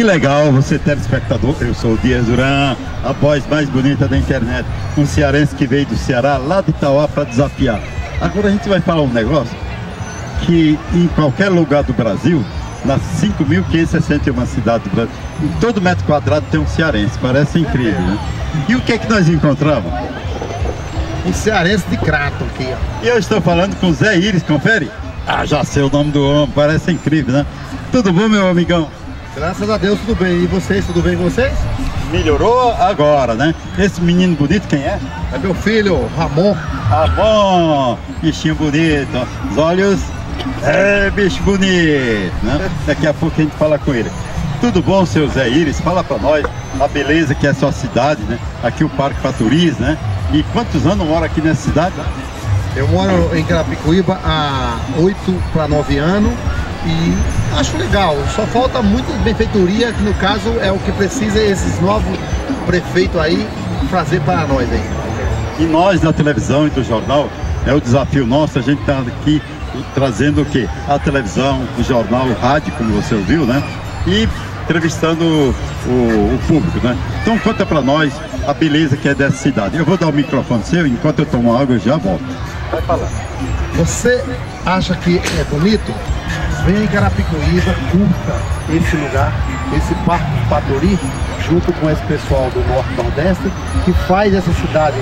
Que legal você, telespectador. Eu sou o Dias Duran, a voz mais bonita da internet. Um cearense que veio do Ceará, lá de Itauá, para desafiar. Agora a gente vai falar um negócio que em qualquer lugar do Brasil, nas 5.561 cidades do Brasil, em todo metro quadrado tem um cearense. Parece incrível, né? E o que é que nós encontramos? Um cearense de Crato aqui, ó. E eu estou falando com Zé Íris, confere? Ah, já sei o nome do homem, parece incrível, né? Tudo bom, meu amigão? Graças a Deus, tudo bem. E vocês, tudo bem com vocês? Melhorou agora, né? Esse menino bonito, quem é? É meu filho, Ramon. Ah, bom! Bichinho bonito, ó. Os olhos... É, bicho bonito, né? Daqui a pouco a gente fala com ele. Tudo bom, seu Zé Íris? Fala pra nós a beleza que é a sua cidade, né? Aqui o Parque Faturiz, né? E quantos anos mora aqui nessa cidade? Eu moro em Carapicuíba há 8 para 9 anos e acho legal. Só falta muita benfeitoria, que no caso é o que precisa esses novos prefeitos aí fazer para nós aí. E nós da televisão e do jornal, é o desafio nosso, a gente está aqui trazendo o quê? A televisão, o jornal, o rádio, como você ouviu, né? E entrevistando o público, né? Então conta para nós a beleza que é dessa cidade. Eu vou dar o microfone seu, enquanto eu tomo água eu já volto. Vai falar. Você acha que é bonito? Venha em Carapicuíba, curta esse lugar, esse Parque Faturi, junto com esse pessoal do Norte e Nordeste, que faz essa cidade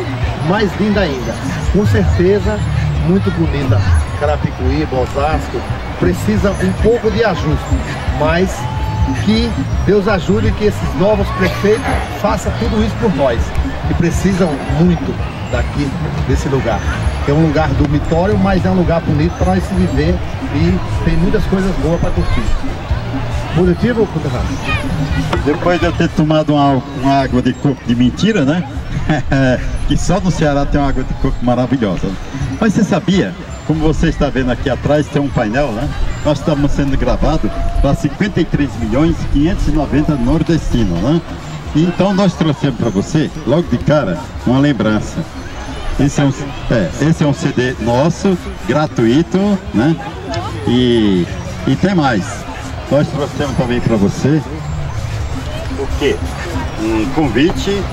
mais linda ainda. Com certeza, muito bonita. Carapicuíba, Osasco, precisa um pouco de ajuste, mas que Deus ajude que esses novos prefeitos façam tudo isso por nós, que precisam muito daqui, desse lugar. É um lugar dormitório, mas é um lugar bonito para nós se viver e tem muitas coisas boas para curtir. Positivo ou errado? Depois de eu ter tomado uma água de coco de mentira, né? Que só no Ceará tem uma água de coco maravilhosa. Mas você sabia, como você está vendo aqui atrás, tem um painel, né? Nós estamos sendo gravados para 53.590 nordestinos, né? E então nós trouxemos para você, logo de cara, uma lembrança. Esse é um CD nosso, gratuito, né? E tem mais. Nós trouxemos também para você o quê? Um convite,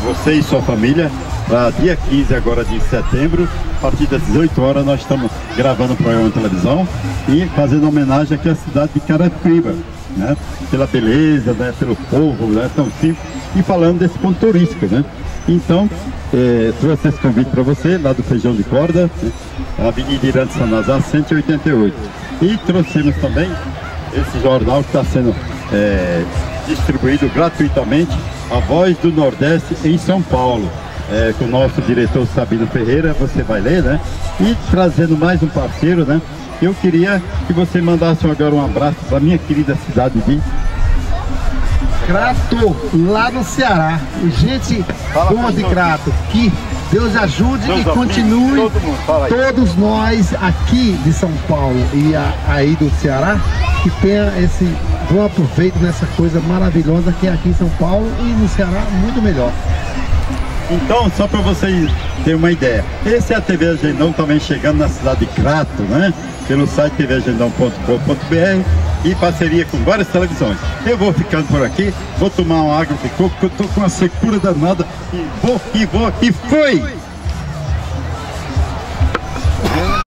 você e sua família, para dia 15 agora de setembro, a partir das 18 horas nós estamos gravando um programa de televisão e fazendo homenagem aqui à cidade de Carapicuíba, né? Pela beleza, né? Pelo povo, né? Tão simples, e falando desse ponto turístico, né? Então, trouxe esse convite para você, lá do Feijão de Corda, né? Avenida Irante Sanazar, 188. E trouxemos também esse jornal que está sendo distribuído gratuitamente, A Voz do Nordeste em São Paulo. Com o nosso diretor Sabino Ferreira, você vai ler, né? E trazendo mais um parceiro, né? Eu queria que você mandasse agora um abraço para a minha querida cidade de Crato, lá no Ceará. Gente boa de Crato, que Deus ajude e continue todos nós aqui de São Paulo e aí do Ceará, que tenha esse bom aproveito nessa coisa maravilhosa que é aqui em São Paulo e no Ceará muito melhor. Então, só para vocês terem uma ideia, esse é a TV Agendão também chegando na cidade de Crato, né? Pelo site tvagendão.com.br e parceria com várias televisões. Eu vou ficando por aqui, vou tomar uma água de coco, que eu tô com uma secura danada e foi!